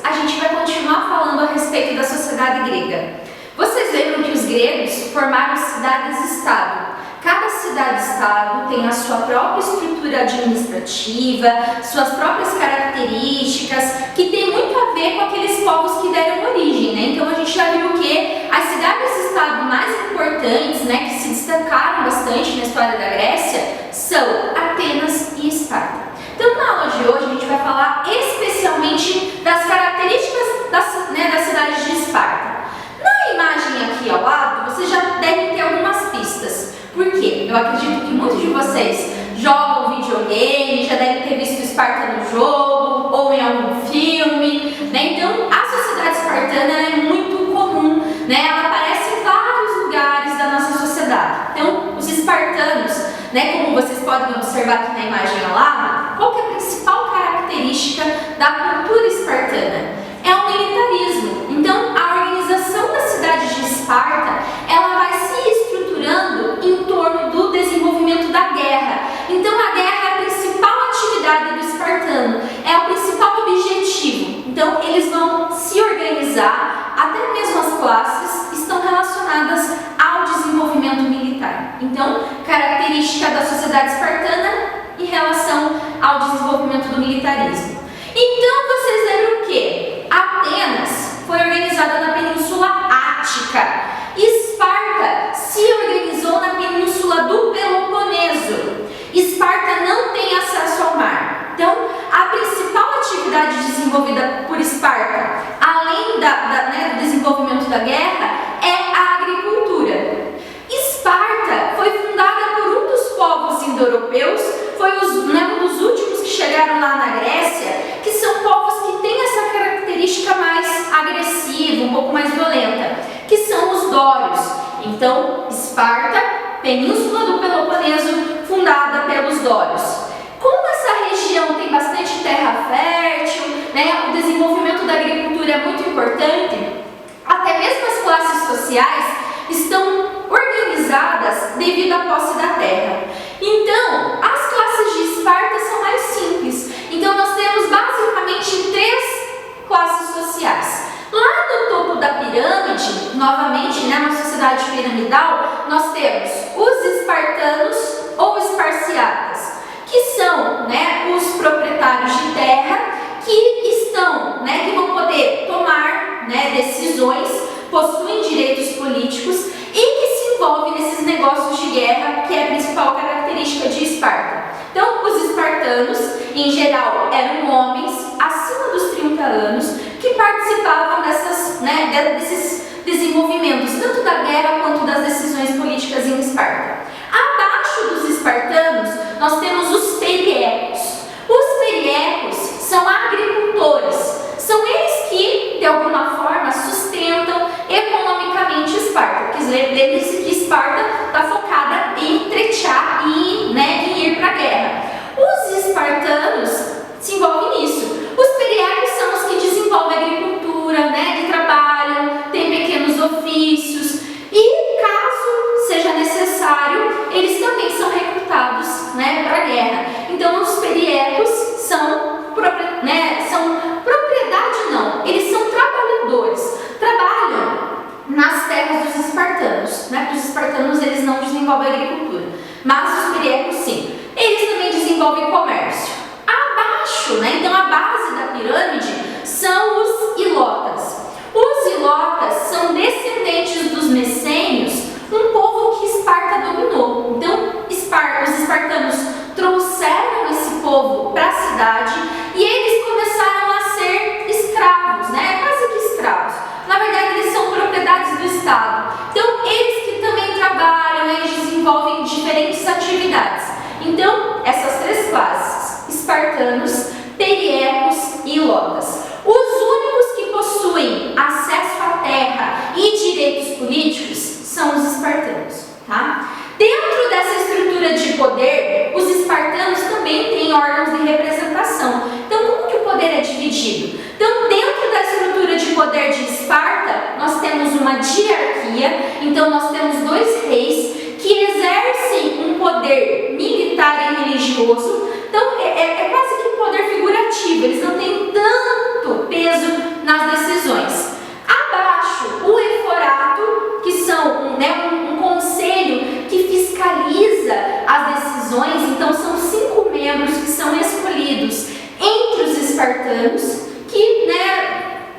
a gente vai continuar falando a respeito da sociedade grega. Vocês lembram que os gregos formaram cidades-estado. Cada cidade-estado tem a sua própria estrutura administrativa, suas próprias características, que tem muito a ver com aqueles povos que deram origem, né? Então a gente já viu que as cidades-estado mais importantes, né, que se destacaram bastante na história da Grécia, são Atenas e Esparta. Então na aula de hoje a gente vai falar especialmente das características da cidade de Esparta. Na imagem aqui ao lado, vocês já devem ter algumas pistas. Por quê? Eu acredito que muitos de vocês jogam videogame, já devem ter visto Esparta no jogo ou em algum filme, né? Então, a sociedade espartana é muito comum, né? Ela aparece em vários lugares da nossa sociedade. Então, os espartanos, né, como vocês podem observar aqui na imagem ao lado, qual que é a principal característica da cultura espartana? É o militarismo. Então, a organização da cidade de Esparta, ela vai se estruturando em torno do desenvolvimento da guerra. Então, a guerra é a principal atividade do espartano, é o principal objetivo. Então, eles vão se organizar, até mesmo as classes estão relacionadas ao desenvolvimento militar. Então, característica da sociedade espartana em relação ao desenvolvimento do militarismo. Então, vocês lembram o quê? Atenas foi organizada na Península Ática. Esparta se organizou na Península do Peloponeso. Esparta não tem acesso ao mar. Então, a principal atividade desenvolvida por Esparta, além do desenvolvimento da guerra, é a agricultura. Esparta foi fundada por um dos povos indo-europeus, foi um dos últimos que chegaram lá na Grécia, que são povos que têm essa característica mais agressiva, um pouco mais violenta, que são os dórios. Então, Esparta, Península do Peloponeso, fundada pelos dórios. Como essa região tem bastante terra fértil, né, o desenvolvimento da agricultura é muito importante, até mesmo as classes sociais estão organizadas devido à posse da terra. Então, as classes de Esparta são mais simples. Então, nós temos basicamente 3 classes sociais. Lá no topo da pirâmide, novamente, né, uma sociedade piramidal, nós temos os espartanos ou esparciatas, que são, né, os proprietários de terra que estão, né, que vão poder tomar, né, decisões, possuem direitos políticos e que se envolvem nesses negócios de guerra, que é a principal característica de Esparta. Então, os espartanos, em geral, eram homens acima dos 30 anos que participavam desses desenvolvimentos, tanto da guerra quanto das decisões políticas em Esparta. Abaixo dos espartanos, nós temos os periecos. Os periecos são agricultores. São eles que, de alguma forma, sustentam economicamente Esparta. Porque lembre-se que Esparta está focada em tretear e em ir para a guerra. Os espartanos se envolvem nisso. Os periecos são os que desenvolvem agricultura, né, que trabalham, têm pequenos ofícios e, caso seja necessário, eles também são recrutados, né, para a guerra. Então, os periecos são propriedade não, eles são trabalhadores, trabalham nas terras dos espartanos, né? Os espartanos eles não desenvolvem agricultura, mas os periecos sim. Eles também desenvolvem comércio. Abaixo, né? Então a base da pirâmide são os ilotas. Os ilotas são descendentes dos messênios, um povo que Esparta dominou. Então os espartanos trouxeram esse povo para a cidade e eles começaram a ser escravos, né? Quase que escravos. Na verdade, eles são propriedades do Estado. Então, eles que também trabalham, eles desenvolvem diferentes atividades. Então, essas 3 classes, espartanos, periecos e ilotas. Os únicos que possuem acesso à terra e direitos políticos são os espartanos, tá? Dentro dessa estrutura de poder, os espartanos também têm órgãos de representação. Então, como que o poder é dividido? Então, dentro da estrutura de poder de Esparta, nós temos uma diarquia. Então, nós temos 2 reis que exercem um poder militar e religioso. Então, é quase que um poder figurativo. Eles não têm tanto peso nas decisões. Abaixo, o eforato, que são um conselho que fiscaliza as decisões. Então são 5 membros que são escolhidos entre os espartanos, que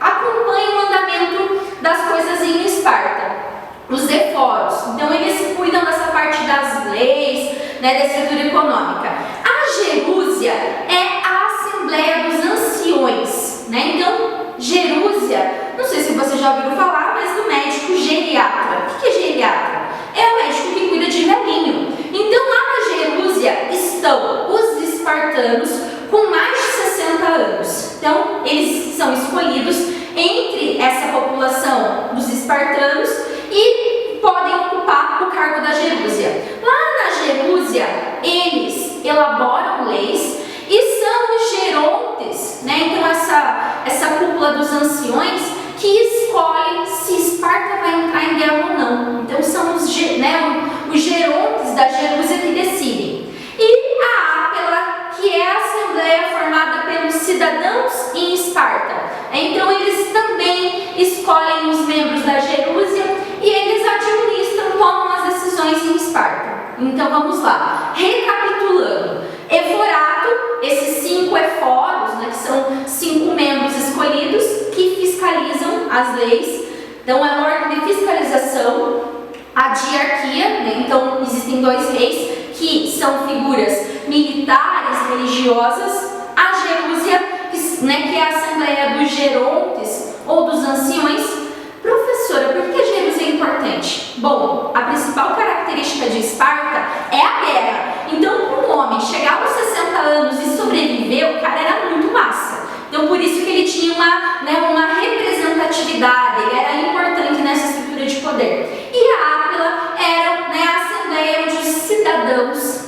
acompanham o andamento das coisas em Esparta. Os eforos, então eles cuidam dessa parte das leis, da estrutura econômica. A gerúsia é a assembleia dos anciões, Então, gerúsia, não sei se você já ouviu falar, mas do médico geriatra. O que é geriatra? É o médico que cuida de velhinho. Então, lá na gerúsia estão os espartanos com mais de 60 anos. Então, eles são escolhidos entre essa população dos espartanos e podem ocupar o cargo da gerúsia. Lá na gerúsia, eles elaboram leis e são os gerontes, Então, essa cúpula dos anciões que escolhem se Esparta vai entrar em guerra ou não. Então, são os gerontes da gerúsia que decidem. E a ápela, que é a assembleia formada pelos cidadãos em Esparta. Então, eles também escolhem os membros da gerúsia e eles administram, tomam as decisões em Esparta. Então, vamos lá. Recapitulando. Eforato, esses 5 eforos, que são 5 membros escolhidos que fiscalizam as leis. Então, é uma ordem de fiscalização. A diarquia, então existem 2 reis que são figuras militares, religiosas. A gerúsia, que é a assembleia dos gerontes ou dos anciões. Professora, por que a gerúsia é importante? Bom, a principal característica de Esparta é a guerra. Então, para um homem chegar aos 60 anos e sobreviver, o cara era muito massa. Então, por isso que ele tinha uma representatividade, ele era importante nessa estrutura de poder. E a ápila era a assembleia onde os cidadãos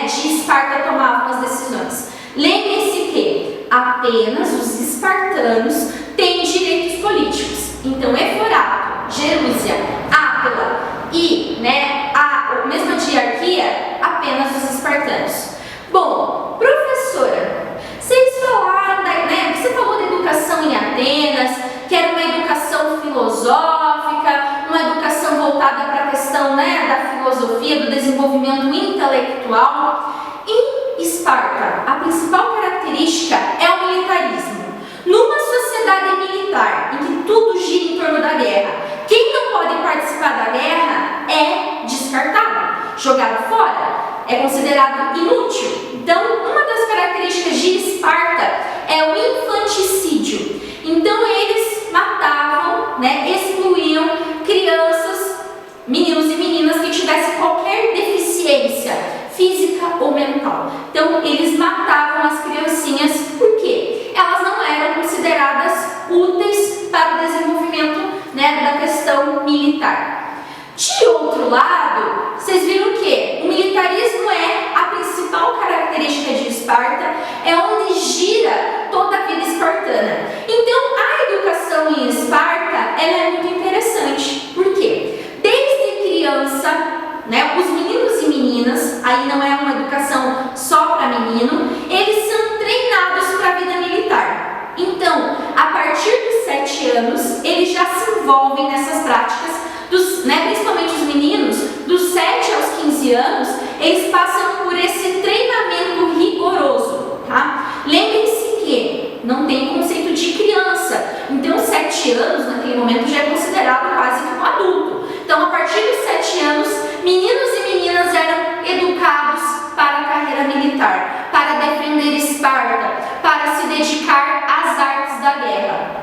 de Esparta tomavam as decisões. Lembre-se que apenas os espartanos têm direitos políticos. Então, eforato, gerúsia, ápila e a mesma diarquia, apenas os espartanos. Bom, professora, vocês falaram, você falou da educação em Atenas, que era uma educação filosófica, uma educação voltada para a questão da filosofia, do desenvolvimento intelectual. Em Esparta, a principal característica é o militarismo. Numa sociedade militar em que tudo gira em torno da guerra, quem não pode participar da guerra é descartado, jogado fora, é considerado inútil. Então, uma das características de Esparta é o infanticídio. Então, eles matavam, excluíam crianças, meninos e meninas que tivessem qualquer deficiência física ou mental. Então, eles matavam as criancinhas, por quê? Elas não eram consideradas úteis para o desenvolvimento da questão militar. De outro lado, vocês viram que o militarismo é a principal característica de Esparta, é onde gira toda a vida espartana. Então, a educação em Esparta ela é muito interessante. Por quê? Desde criança, os meninos e meninas, aí não é uma educação só para menino, eles são treinados para a vida militar. Então, a partir dos 7 anos, eles já se envolvem nessas práticas, principalmente os meninos, dos 7 aos 15 anos, eles passam por esse treinamento rigoroso, Lembrem-se que não tem conceito de criança, então 7 anos, naquele momento, já é considerado quase que um adulto. Então, a partir dos 7 anos, meninos e meninas eram educados para a carreira militar, para defender Esparta, para se dedicar às artes da guerra,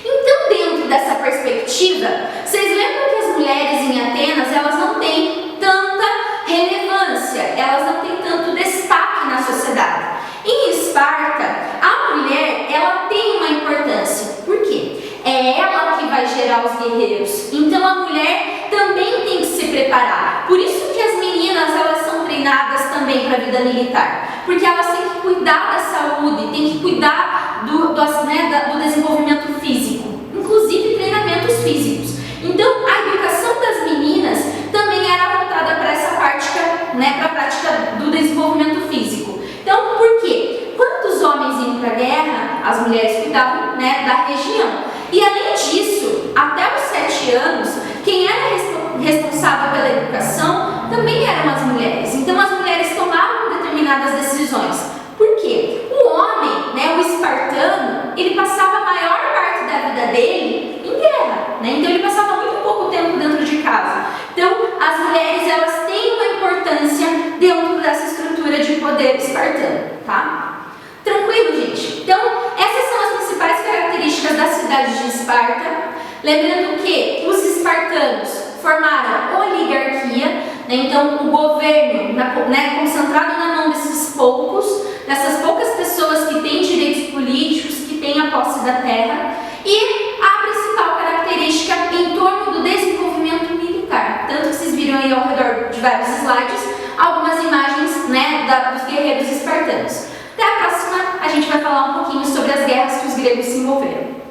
Então, dentro dessa perspectiva, vocês lembram que as mulheres em Atenas, elas não têm tanta relevância, elas não têm tanto destaque na sociedade. Em Esparta, a mulher, ela tem uma importância. Por quê? É ela que vai gerar os guerreiros. Então, a mulher também tem que se preparar. Por isso que as meninas, elas são treinadas também para a vida militar. Porque elas têm que cuidar da saúde, têm que cuidar do desenvolvimento físico. Inclusive, treinamentos físicos. Então, a educação das meninas também era voltada para essa prática, para a prática do desenvolvimento físico. Então, por quê? Quando os homens iam para a guerra, as mulheres cuidavam, né, da região. E além disso, até os 7 anos, quem era responsável pela educação também eram as mulheres. Então as mulheres tomavam determinadas decisões. Por quê? O homem, né, o espartano, ele passava a maior parte da vida dele em guerra, né? Então ele passava muito pouco tempo dentro de casa. Então as mulheres, elas têm uma importância dentro dessa estrutura de poder espartano, tá? Tranquilo, gente? Então essas são as principais características da cidade de Esparta. Lembrando que os espartanos formaram oligarquia, né? Então o governo, né, concentrado na mão dessas poucas pessoas que têm direitos políticos, que têm a posse da terra, e a principal característica em torno do desenvolvimento militar. Tanto que vocês viram aí ao redor de vários slides algumas imagens, né, dos guerreiros espartanos. Até a próxima, a gente vai falar um pouquinho sobre as guerras que os gregos se envolveram.